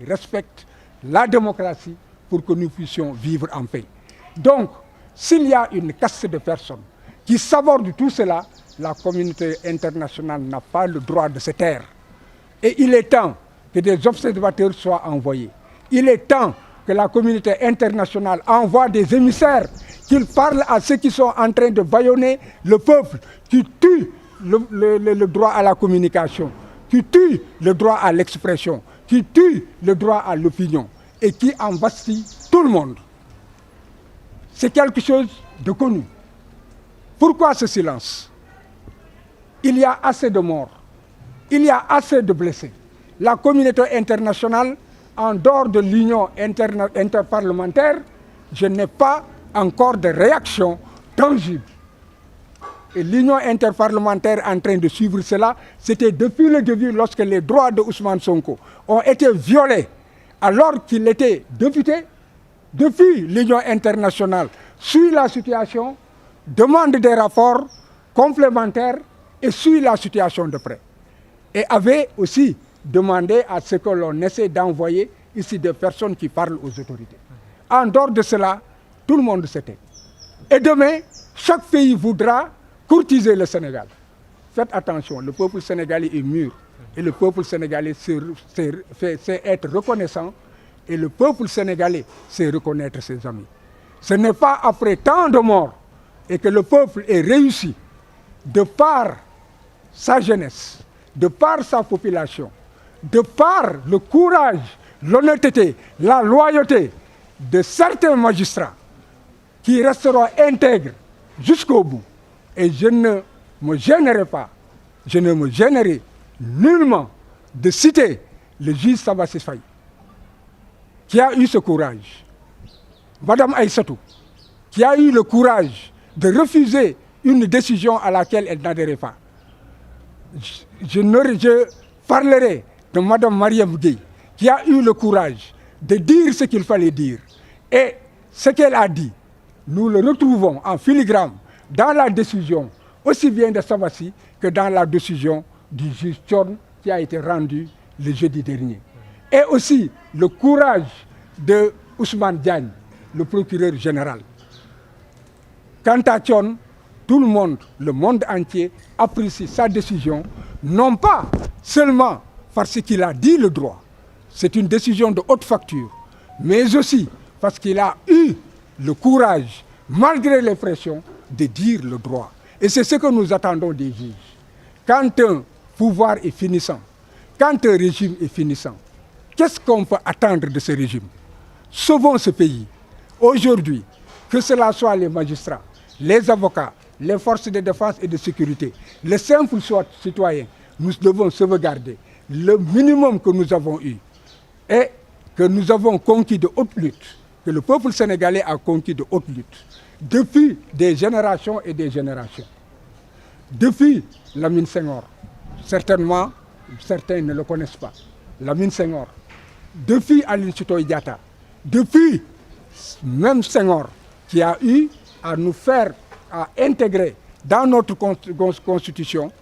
respecte la démocratie pour que nous puissions vivre en paix. Donc, s'il y a une caste de personnes qui sabordent tout cela, la communauté internationale n'a pas le droit de se taire. Et il est temps que des observateurs soient envoyés. Il est temps que la communauté internationale envoie des émissaires, qu'ils parlent à ceux qui sont en train de bâillonner le peuple, qui tuent le droit à la communication, qui tuent le droit à l'expression, qui tuent le droit à l'opinion et qui envahit tout le monde. C'est quelque chose de connu. Pourquoi ce silence? Il y a assez de morts, il y a assez de blessés. La communauté internationale, en dehors de l'union interparlementaire, je n'ai pas encore de réaction tangible. Et l'union interparlementaire en train de suivre cela, c'était depuis le début lorsque les droits de Ousmane Sonko ont été violés alors qu'il était député. Depuis l'union internationale suit la situation, demande des rapports complémentaires et suit la situation de près. Et avait aussi demandé à ce que l'on essaie d'envoyer ici des personnes qui parlent aux autorités. En dehors de cela, tout le monde s'était. Et demain, chaque pays voudra courtiser le Sénégal. Faites attention, le peuple sénégalais est mûr. Et le peuple sénégalais sait être reconnaissant. Et le peuple sénégalais sait reconnaître ses amis. Ce n'est pas après tant de morts et que le peuple ait réussi, de par sa jeunesse, de par sa population, de par le courage, l'honnêteté, la loyauté de certains magistrats qui resteront intègres jusqu'au bout. Et je ne me gênerai pas, je ne me gênerai nullement de citer le juge Sabassy Faye, qui a eu ce courage, Madame Aïssatou, qui a eu le courage de refuser une décision à laquelle elle n'adhérait pas. Je parlerai de Madame Mariam Gueye, qui a eu le courage de dire ce qu'il fallait dire. Et ce qu'elle a dit, nous le retrouvons en filigrane dans la décision, aussi bien de Sabassy que dans la décision du juge Thion qui a été rendue le jeudi dernier. Et aussi le courage de Ousmane Diagne, le procureur général. Quant à Thion, tout le monde entier apprécie sa décision, non pas seulement parce qu'il a dit le droit, c'est une décision de haute facture, mais aussi parce qu'il a eu le courage, malgré les pressions, de dire le droit. Et c'est ce que nous attendons des juges. Quand un pouvoir est finissant, quand un régime est finissant, qu'est-ce qu'on peut attendre de ce régime? Sauvons ce pays. Aujourd'hui, que cela soit les magistrats, les avocats, les forces de défense et de sécurité, les simples citoyens, nous devons sauvegarder le minimum que nous avons eu et que nous avons conquis de haute lutte, que le peuple sénégalais a conquis de haute lutte, depuis des générations et des générations. Depuis Lamine Senghor, certainement, certains ne le connaissent pas, Lamine Senghor, depuis Aline Sitoé Diatta, depuis même Senghor, qui a eu à nous faire à intégrer dans notre constitution,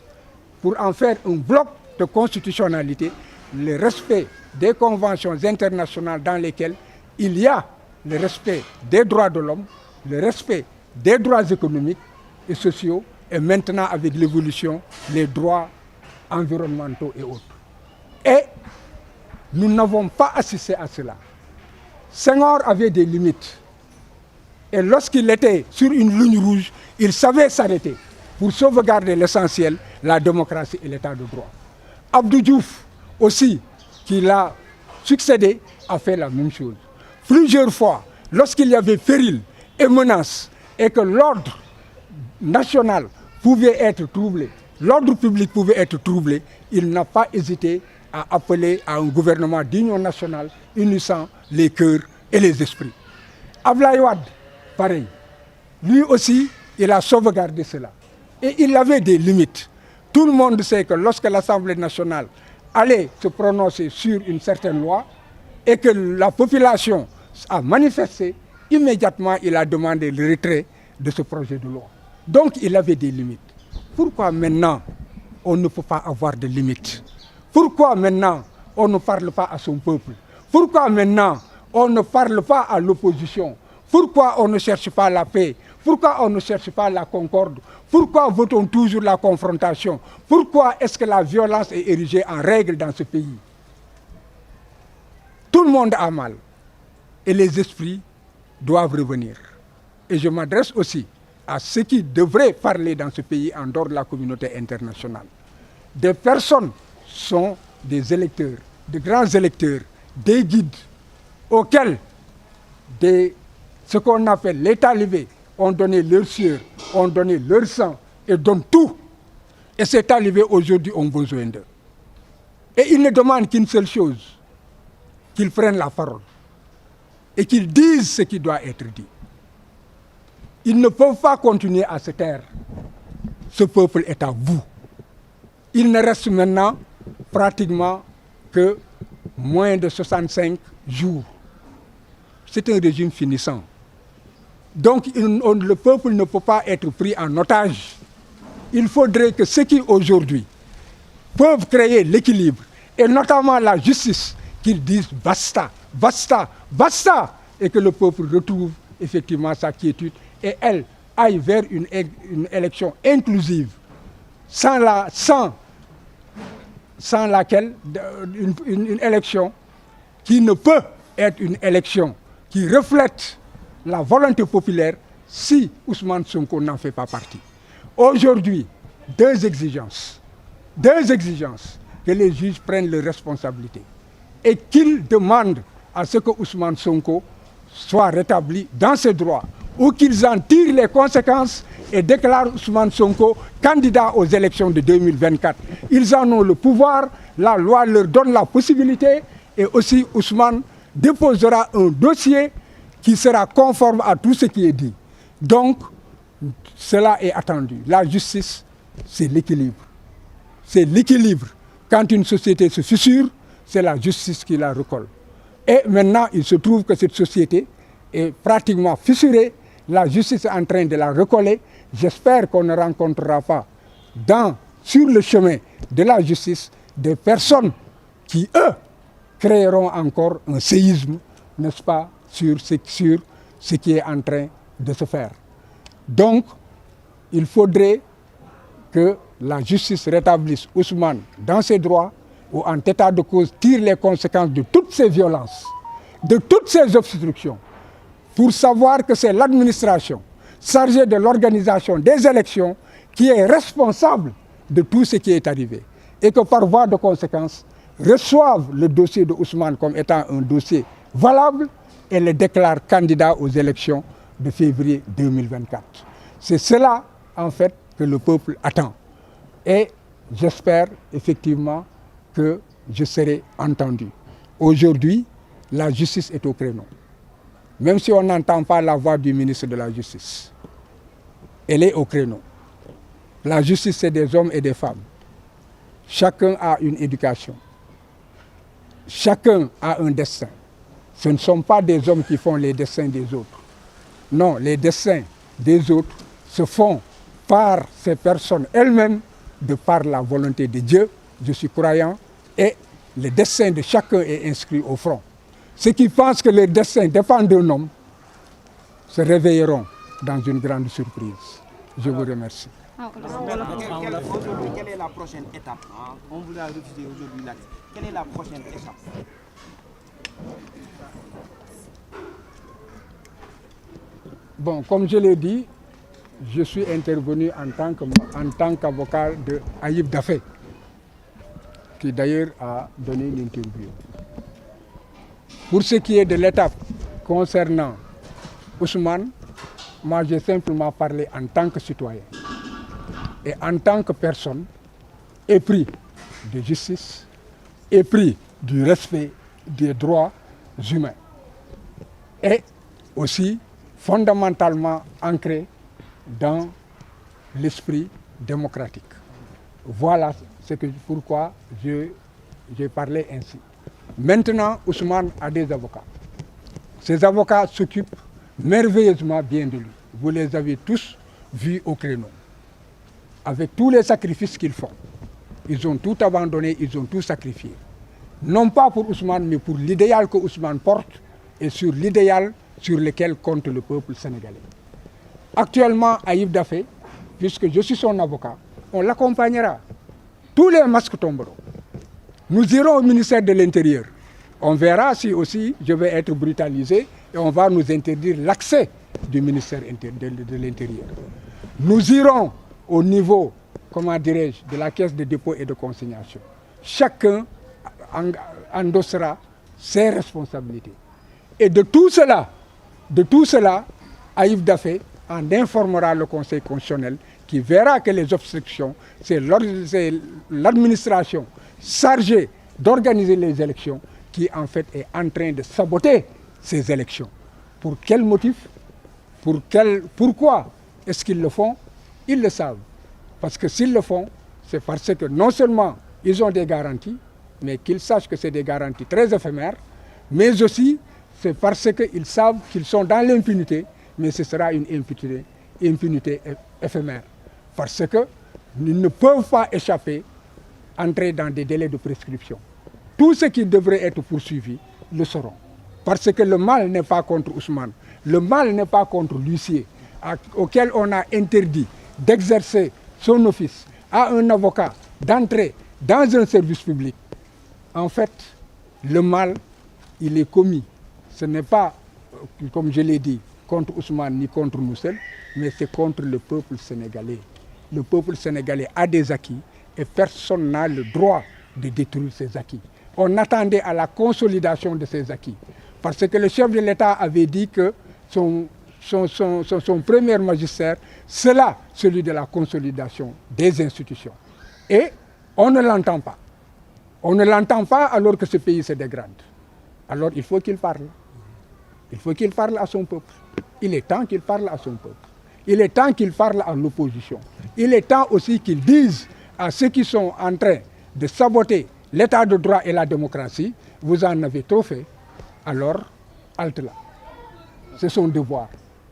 pour en faire un bloc de constitutionnalité, le respect des conventions internationales dans lesquelles il y a le respect des droits de l'homme, le respect des droits économiques et sociaux, et maintenant avec l'évolution, les droits environnementaux et autres. Et nous n'avons pas assisté à cela. Senghor avait des limites. Et lorsqu'il était sur une ligne rouge, il savait s'arrêter pour sauvegarder l'essentiel, la démocratie et l'état de droit. Abdou Diouf aussi, qui l'a succédé, a fait la même chose. Plusieurs fois, lorsqu'il y avait péril et menace, et que l'ordre national pouvait être troublé, l'ordre public pouvait être troublé, il n'a pas hésité à appeler à un gouvernement d'union nationale unissant les cœurs et les esprits. Abdoulaye Wade, pareil. Lui aussi, il a sauvegardé cela. Et il avait des limites. Tout le monde sait que lorsque l'Assemblée nationale allait se prononcer sur une certaine loi et que la population a manifesté, immédiatement il a demandé le retrait de ce projet de loi. Donc il avait des limites. Pourquoi maintenant on ne peut pas avoir de limites? Pourquoi maintenant on ne parle pas à son peuple? Pourquoi maintenant on ne parle pas à l'opposition? Pourquoi on ne cherche pas la paix? Pourquoi on ne cherche pas la concorde? Pourquoi veut-on toujours la confrontation? Pourquoi est-ce que la violence est érigée en règle dans ce pays? Tout le monde a mal et les esprits doivent revenir. Et je m'adresse aussi à ceux qui devraient parler dans ce pays en dehors de la communauté internationale. Des personnes sont des électeurs, de grands électeurs, des guides auxquels ce qu'on appelle les talibés ont donné leur sueur, ont donné leur sang et donnent tout. Et ces talibés aujourd'hui ont besoin d'eux. Et ils ne demandent qu'une seule chose, qu'ils prennent la parole et qu'ils disent ce qui doit être dit. Ils ne peuvent pas continuer à se taire. Ce peuple est à vous. Il ne reste maintenant pratiquement que moins de 65 jours. C'est un régime finissant. Donc le peuple ne peut pas être pris en otage. Il faudrait que ceux qui aujourd'hui peuvent créer l'équilibre, et notamment la justice, qu'ils disent basta, basta, basta, et que le peuple retrouve effectivement sa quiétude et elle aille vers une élection inclusive, sans laquelle une élection qui ne peut être une élection qui reflète la volonté populaire si Ousmane Sonko n'en fait pas partie. Aujourd'hui, deux exigences, que les juges prennent leurs responsabilités et qu'ils demandent à ce que Ousmane Sonko soit rétabli dans ses droits ou qu'ils en tirent les conséquences et déclarent Ousmane Sonko candidat aux élections de 2024. Ils en ont le pouvoir, la loi leur donne la possibilité et aussi Ousmane déposera un dossier qui sera conforme à tout ce qui est dit. Donc, cela est attendu. La justice, c'est l'équilibre. C'est l'équilibre. Quand une société se fissure, c'est la justice qui la recolle. Et maintenant, il se trouve que cette société est pratiquement fissurée. La justice est en train de la recoller. J'espère qu'on ne rencontrera pas sur le chemin de la justice des personnes qui, eux, créeront encore un séisme, n'est-ce pas, sur ce qui est en train de se faire. Donc, il faudrait que la justice rétablisse Ousmane dans ses droits ou en état de cause tire les conséquences de toutes ces violences, de toutes ces obstructions, pour savoir que c'est l'administration chargée de l'organisation des élections qui est responsable de tout ce qui est arrivé. Et que par voie de conséquence, reçoivent le dossier de Ousmane comme étant un dossier valable et le déclarent candidat aux élections de février 2024. C'est cela, en fait, que le peuple attend. Et j'espère effectivement que je serai entendu. Aujourd'hui, la justice est au créneau. Même si on n'entend pas la voix du ministre de la Justice, elle est au créneau. La justice, c'est des hommes et des femmes. Chacun a une éducation. Chacun a un destin. Ce ne sont pas des hommes qui font les destins des autres. Non, les destins des autres se font par ces personnes elles-mêmes, de par la volonté de Dieu. Je suis croyant et le destin de chacun est inscrit au front. Ceux qui pensent que leur destin dépend d'un homme se réveilleront dans une grande surprise. Je vous remercie. Quelle est la prochaine étape? On vous a refusé aujourd'hui l'accès. Quelle est la prochaine étape? Bon, comme je l'ai dit, je suis intervenu en tant qu'avocat de Ayib Daffé, qui d'ailleurs a donné une interview. Pour ce qui est de l'étape concernant Ousmane, moi j'ai simplement parlé en tant que citoyen et en tant que personne épris de justice, épris du respect des droits humains et aussi fondamentalement ancré dans l'esprit démocratique. Voilà pourquoi j'ai parlé ainsi. Maintenant, Ousmane a des avocats. Ces avocats s'occupent merveilleusement bien de lui. Vous les avez tous vus au créneau. Avec tous les sacrifices qu'ils font. Ils ont tout abandonné, ils ont tout sacrifié. non pas pour Ousmane, mais pour l'idéal que Ousmane porte et sur l'idéal sur lequel compte le peuple sénégalais. Actuellement, Ayib Daffé, puisque je suis son avocat, on l'accompagnera. Tous les masques tomberont. Nous irons au ministère de l'Intérieur. On verra si aussi je vais être brutalisé et on va nous interdire l'accès du ministère de l'Intérieur. Nous irons au niveau, comment dirais-je, de la caisse de dépôt et de consignation. Chacun endossera ses responsabilités. Et de tout cela, Ayib Daffé en informera le Conseil constitutionnel qui verra que les obstructions, c'est l'administration chargée d'organiser les élections qui en fait est en train de saboter ces élections. Pour quel motif? Pourquoi est-ce qu'ils le font? Ils le savent. Parce que s'ils le font, c'est parce que non seulement ils ont des garanties, mais qu'ils sachent que c'est des garanties très éphémères, mais aussi c'est parce qu'ils savent qu'ils sont dans l'impunité, mais ce sera une impunité éphémère. Parce qu'ils ne peuvent pas échapper, entrer dans des délais de prescription. Tous ceux qui devraient être poursuivis le seront. Parce que le mal n'est pas contre Ousmane, le mal n'est pas contre l'huissier, auquel on a interdit d'exercer son office à un avocat, d'entrer dans un service public. En fait, le mal, il est commis. Ce n'est pas, comme je l'ai dit, contre Ousmane ni contre nous seuls, mais c'est contre le peuple sénégalais. Le peuple sénégalais a des acquis et personne n'a le droit de détruire ces acquis. On attendait à la consolidation de ces acquis. Parce que le chef de l'État avait dit que son premier magistère, c'est là celui de la consolidation des institutions. Et on ne l'entend pas. On ne l'entend pas alors que ce pays se dégrade. Alors il faut qu'il parle. Il faut qu'il parle à son peuple. Il est temps qu'il parle à son peuple. Il est temps qu'il parle à l'opposition. Il est temps aussi qu'il dise à ceux qui sont en train de saboter l'état de droit et la démocratie, vous en avez trop fait, alors halte là. C'est son devoir.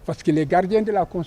Parce qu'il est gardien de la Constitution.